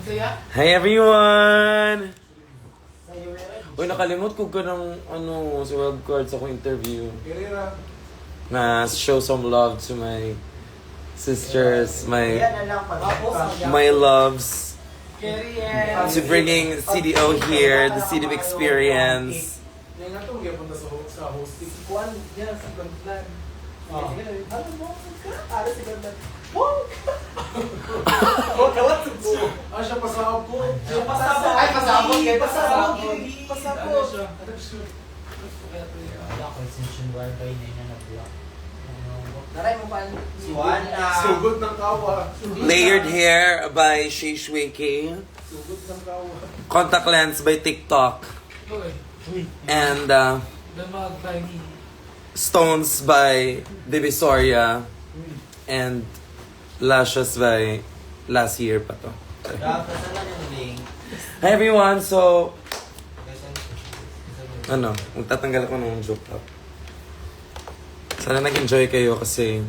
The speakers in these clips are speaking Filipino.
Hi everyone! Uy, nakalimot ko ka ng sa wildcards ako interview. Na show some love to my sisters, my loves. To bringing CDO here, the CDO experience. Siya pasabog. Ay, pasabog. Sugod ng kawa. Layered hair by Shea Shweke. Sugod ng kawa. Contact lens by TikTok. And stones by Divisoria. And lashes by last year pa to. Hi everyone! So, magtatanggal ako ng joke top. Sana nag-enjoy kayo kasi,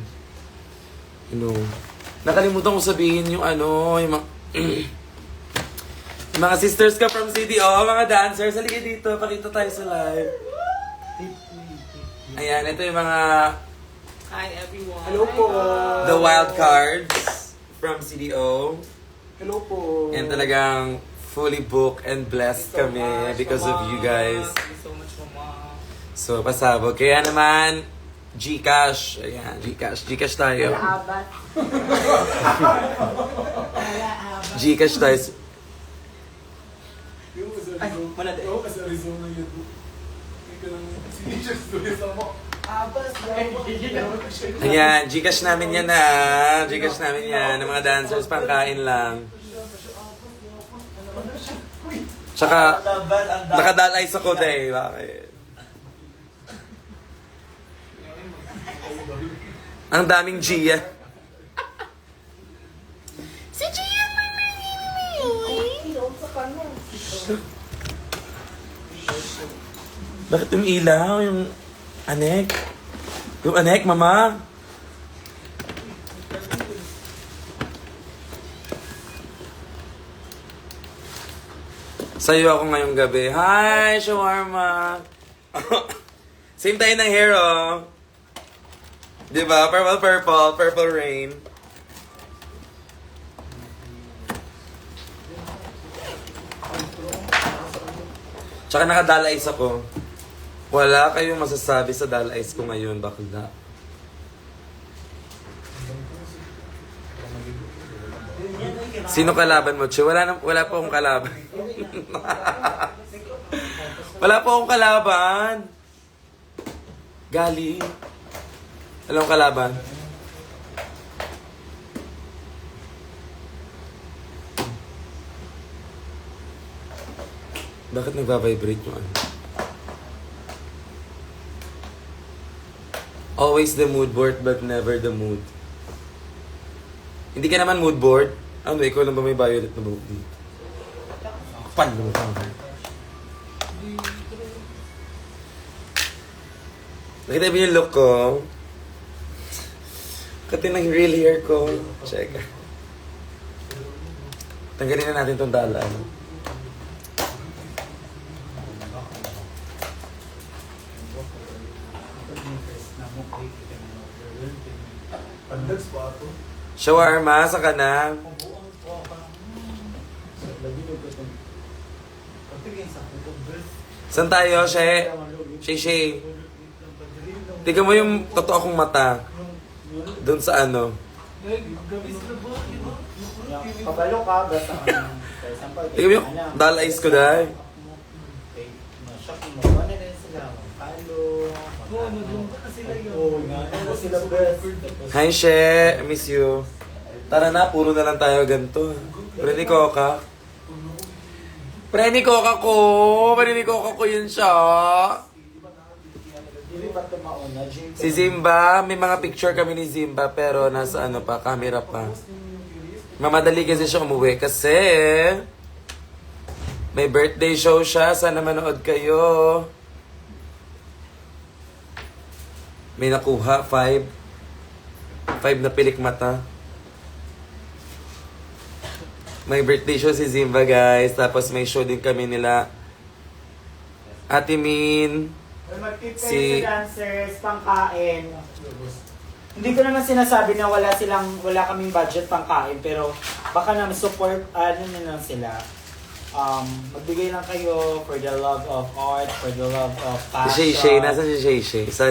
nakalimutan ko sabihin yung yung mga, yung mga sisters ka from CDO, mga dancers, halika dito, pakita tayo sa live. Ayan, ito yung mga Hi everyone. Hello po. the wild cards from CDO. Hello po. And talagang fully booked and blessed kami because of you guys. Thank you so much, Mama. So, pasabog. Kaya naman, Gcash. Ayan, Gcash tayo. Gcash tayo. Yung kasi Arizona yun. Ika lang, sinisya story sa mo. Ayan, Gcash namin yan Gcash namin yan. Ng mga dancers, pangkain lang. Tsaka, nakadalay sa koday. Bakit? Ang daming Gia. Si Gia Bakit yung ilaw? Yung anek? Yung anek, mama? Sayo ako ngayong gabi. Hi, shawarma! Same tayo ng hair, oh. Diba? Purple rain. Tsaka nakadala-ice ako. Wala kayong masasabi sa dala-ice ko ngayon, bakla. Sino kalaban mo, Che? Wala po akong kalaban. Wala po akong kalaban. Galing. Alam mo kalaban? Bakit nagbabibrate yung ano? Always the mood board but never the mood. Hindi ka naman mood board? Ano, ikaw lang ba may violet na mood? Kapal na mo pa. Nakita mo yung look ko? Kati ng real hair ko. Check. Tanggalin na natin tong dala. Pandags pa ito. Shawarma, saka na. Saan tayo, She? She. Tignan mo yung totoo kong mata. Doon sa ano. Kabalo ka, basta Tignan mo yung dala-ice ko dahil. ma-shocking mo. Ano na sila? Kabalo. Oo, nga sila best. Hi, She. I miss you. Tara na, puro na lang tayo ganito. Preni Coca. Preni Coca ko. Preni Coca ko yun siya. Hindi ba ito mauna? Si Zimba, may mga picture kami ni Zimba pero nasa ano pa, camera pa. Mamadali kasi siya umuwi kasi may birthday show siya. Sana manood kayo. May nakuha, 5 na pilik mata. May birthday show si Zimba, guys. Tapos may show din kami nila Ate Min. Mag-tip kayo Si- sa dancers, pangkain. Hindi ko naman sinasabi na wala kaming budget pangkain, pero baka naman support, ano na lang sila. Magbigay lang kayo for the love of art, for the love of Si fashion. Shay Shay. Nasa si Shay Shay? Sa